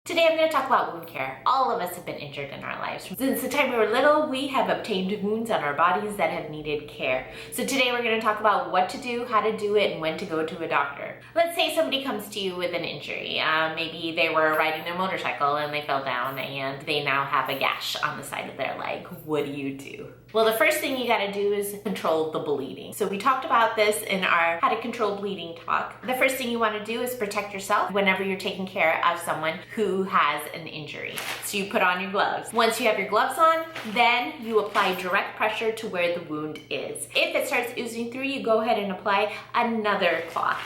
Today I'm going to talk about wound care. All of us have been injured in our lives. Since the time we were little, we have obtained wounds on our bodies that have needed care. So today we're going to talk about what to do, how to do it, and when to go to a doctor. Let's say somebody comes to you with an injury. Maybe they were riding their motorcycle and they fell down and they now have a gash on the side of their leg. What do you do? Well, the first thing you got to do is control the bleeding. So we talked about this in our how to control bleeding talk. The first thing you want to do is protect yourself whenever you're taking care of someone who has an injury. So you put on your gloves. Once you have your gloves on, then you apply direct pressure to where the wound is. If it starts oozing through, you go ahead and apply another cloth.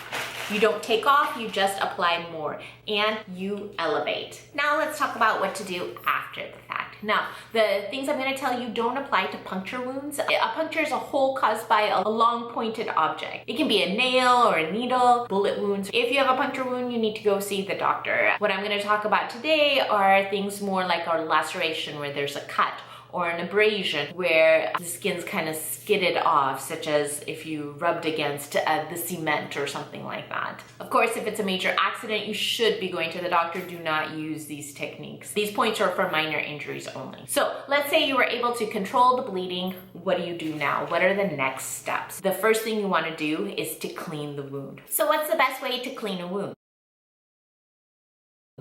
You don't take off, you just apply more and you elevate. Now let's talk about what to do after the fact. Now, the things I'm going to tell you don't apply to puncture wounds. A puncture is a hole caused by a long pointed object. It can be a nail or a needle, bullet wounds. If you have a puncture wound, you need to go see the doctor. What I'm going to talk about today are things more like a laceration where there's a cut, or an abrasion where the skin's kind of skidded off, such as if you rubbed against the cement or something like that. Of course, if it's a major accident, you should be going to the doctor. Do not use these techniques. These points are for minor injuries only. So let's say you were able to control the bleeding. What do you do now? What are the next steps? The first thing you want to do is to clean the wound. So what's the best way to clean a wound?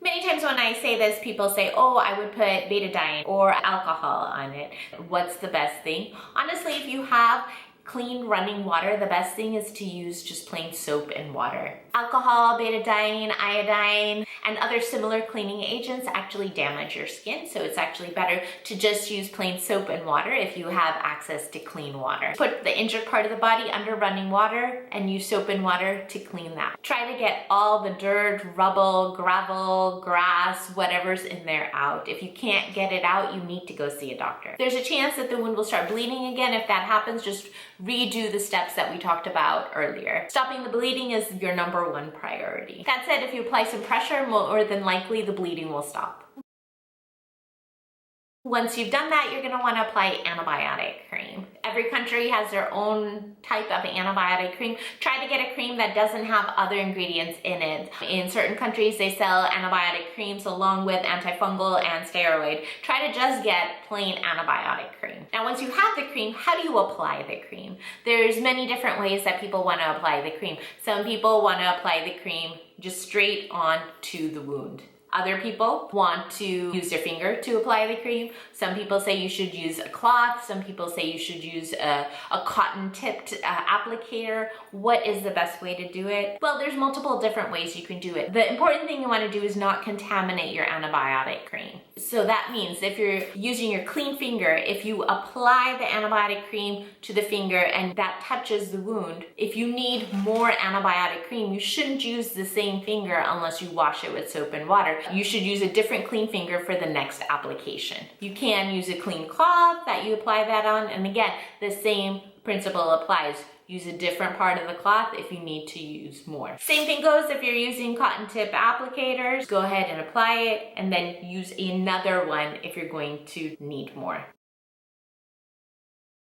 Many times when I say this, people say, oh, I would put betadine or alcohol on it. What's the best thing? Honestly, if you have clean running water, the best thing is to use just plain soap and water. Alcohol, betadine, iodine, and other similar cleaning agents actually damage your skin, so it's actually better to just use plain soap and water if you have access to clean water. Put the injured part of the body under running water and use soap and water to clean that. Try to get all the dirt, rubble, gravel, grass, whatever's in there out. If you can't get it out, you need to go see a doctor. There's a chance that the wound will start bleeding again. If that happens, just redo the steps that we talked about earlier. Stopping the bleeding is your number one priority. That said, if you apply some pressure, more than likely the bleeding will stop. Once you've done that, you're going to want to apply antibiotic cream. Every country has their own type of antibiotic cream. Try to get a cream that doesn't have other ingredients in it. In certain countries, they sell antibiotic creams along with antifungal and steroid. Try to just get plain antibiotic cream. Now, once you have the cream, how do you apply the cream? There's many different ways that people want to apply the cream. Some people want to apply the cream just straight on to the wound. Other people want to use their finger to apply the cream. Some people say you should use a cloth. Some people say you should use a cotton-tipped applicator. What is the best way to do it? Well, there's multiple different ways you can do it. The important thing you want to do is not contaminate your antibiotic cream. So that means if you're using your clean finger, if you apply the antibiotic cream to the finger and that touches the wound, if you need more antibiotic cream, you shouldn't use the same finger unless you wash it with soap and water. You should use a different clean finger for the next application. You can use a clean cloth that you apply that on, and again, the same principle applies. Use a different part of the cloth if you need to use more. Same thing goes if you're using cotton tip applicators. Go ahead and apply it and then use another one if you're going to need more.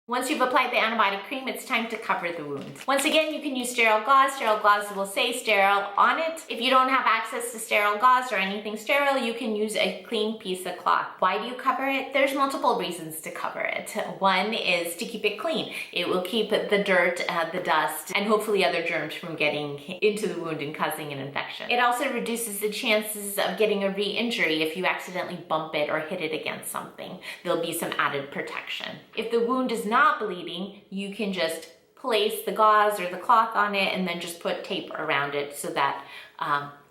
Once you've applied the antibiotic cream, it's time to cover the wound. Once again, you can use sterile gauze. Sterile gauze will say sterile on it. If you don't have access to sterile gauze or anything sterile, you can use a clean piece of cloth. Why do you cover it? There's multiple reasons to cover it. One is to keep it clean. It will keep the dirt, the dust, and hopefully other germs from getting into the wound and causing an infection. It also reduces the chances of getting a re-injury if you accidentally bump it or hit it against something. There'll be some added protection. If the wound is not bleeding, you can just place the gauze or the cloth on it and then just put tape around it so that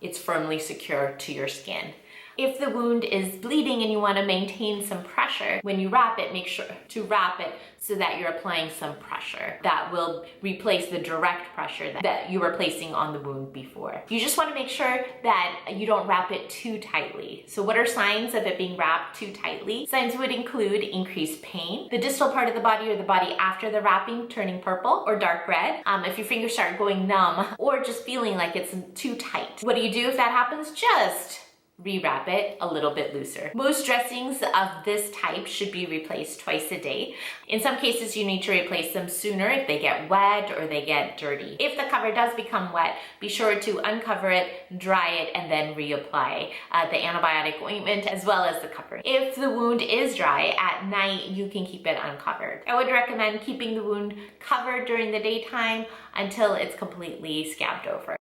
it's firmly secure to your skin. If the wound is bleeding and you want to maintain some pressure, when you wrap it, make sure to wrap it so that you're applying some pressure. That will replace the direct pressure that you were placing on the wound before. You just want to make sure that you don't wrap it too tightly. So what are signs of it being wrapped too tightly? Signs would include increased pain, the distal part of the body or the body after the wrapping turning purple or dark red, if your fingers start going numb, or just feeling like it's too tight. What do you do if that happens? Just rewrap it a little bit looser. Most dressings of this type should be replaced twice a day. In some cases, you need to replace them sooner if they get wet or they get dirty. If the cover does become wet, be sure to uncover it, dry it, and then reapply the antibiotic ointment as well as the cover. If the wound is dry, at night you can keep it uncovered. I would recommend keeping the wound covered during the daytime until it's completely scabbed over.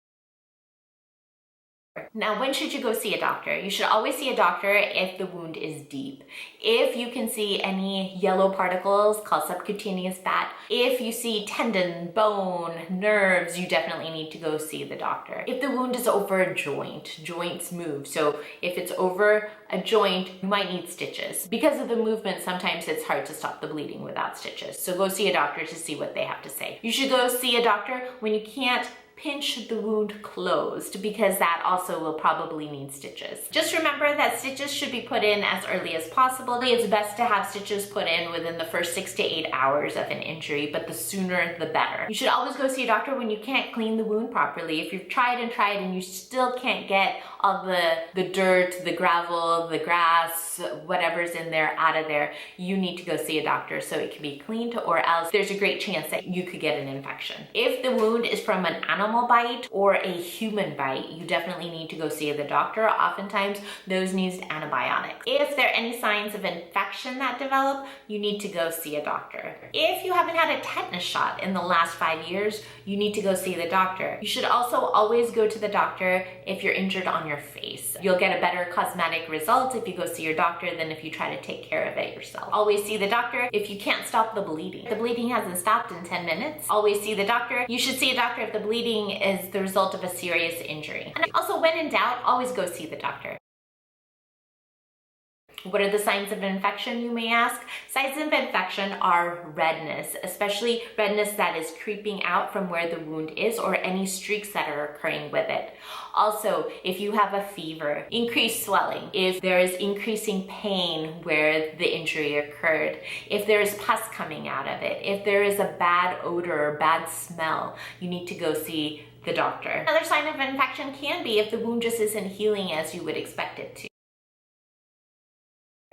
Now, when should you go see a doctor? You should always see a doctor if the wound is deep. If you can see any yellow particles called subcutaneous fat, if you see tendon, bone, nerves, you definitely need to go see the doctor. If the wound is over a joint, joints move. So if it's over a joint, you might need stitches. Because of the movement, sometimes it's hard to stop the bleeding without stitches. So go see a doctor to see what they have to say. You should go see a doctor when you can't pinch the wound closed, because that also will probably need stitches. Just remember that stitches should be put in as early as possible. It's best to have stitches put in within the first 6 to 8 hours of an injury, but the sooner the better. You should always go see a doctor when you can't clean the wound properly. If you've tried and you still can't get all the dirt, the gravel, the grass, whatever's in there out of there, you need to go see a doctor so it can be cleaned, or else there's a great chance that you could get an infection. If the wound is from an animal bite or a human bite, you definitely need to go see the doctor. Oftentimes those need antibiotics. If there are any signs of infection that develop, you need to go see a doctor. If you haven't had a tetanus shot in the last 5 years, you need to go see the doctor. You should also always go to the doctor if you're injured on your face. You'll get a better cosmetic result if you go see your doctor than if you try to take care of it yourself. Always see the doctor if you can't stop the bleeding. If the bleeding hasn't stopped in 10 minutes, always see the doctor. You should see a doctor if the bleeding is the result of a serious injury. And also, when in doubt, always go see the doctor. What are the signs of infection, you may ask? Signs of infection are redness, especially redness that is creeping out from where the wound is, or any streaks that are occurring with it. Also, if you have a fever, increased swelling, if there is increasing pain where the injury occurred, if there is pus coming out of it, if there is a bad odor or bad smell, you need to go see the doctor. Another sign of infection can be if the wound just isn't healing as you would expect it to.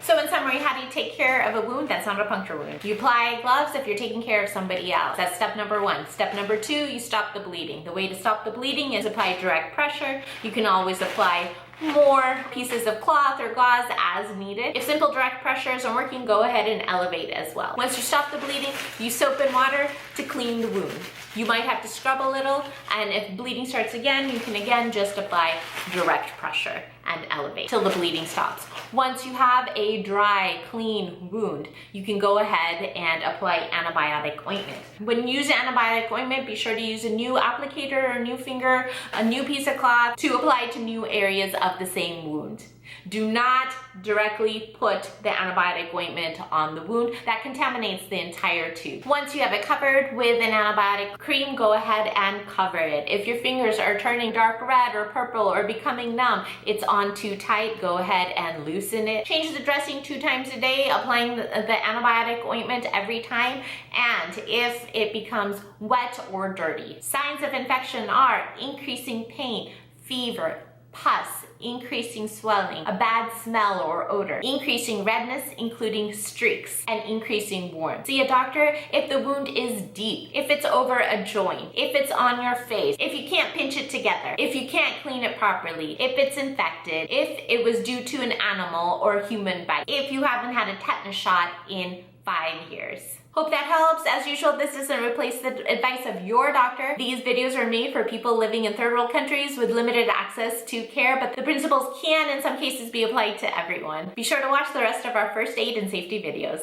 So in summary, how do you take care of a wound that's not a puncture wound? You apply gloves if you're taking care of somebody else. That's step number 1. Step number 2, you stop the bleeding. The way to stop the bleeding is apply direct pressure. You can always apply more pieces of cloth or gauze as needed. If simple direct pressure isn't working, go ahead and elevate as well. Once you stop the bleeding, use soap and water to clean the wound. You might have to scrub a little, and if bleeding starts again, you can again just apply direct pressure and elevate till the bleeding stops. Once you have a dry, clean wound, you can go ahead and apply antibiotic ointment. When you use antibiotic ointment, be sure to use a new applicator or a new finger, a new piece of cloth to apply to new areas of the same wound. Do not directly put the antibiotic ointment on the wound. That contaminates the entire tube. Once you have it covered with an antibiotic cream, go ahead and cover it. If your fingers are turning dark red or purple or becoming numb, it's on too tight, go ahead and loosen it. Change the dressing 2 times a day, applying the antibiotic ointment every time, and if it becomes wet or dirty. Signs of infection are increasing pain, fever, pus, increasing swelling, a bad smell or odor, increasing redness, including streaks, and increasing warmth. See a doctor if the wound is deep, if it's over a joint, if it's on your face, if you can't pinch it together, if you can't clean it properly, if it's infected, if it was due to an animal or human bite, if you haven't had a tetanus shot in 5 years. Hope that helps. As usual, this doesn't replace the advice of your doctor. These videos are made for people living in third world countries with limited access to care, but the principles can in some cases be applied to everyone. Be sure to watch the rest of our first aid and safety videos.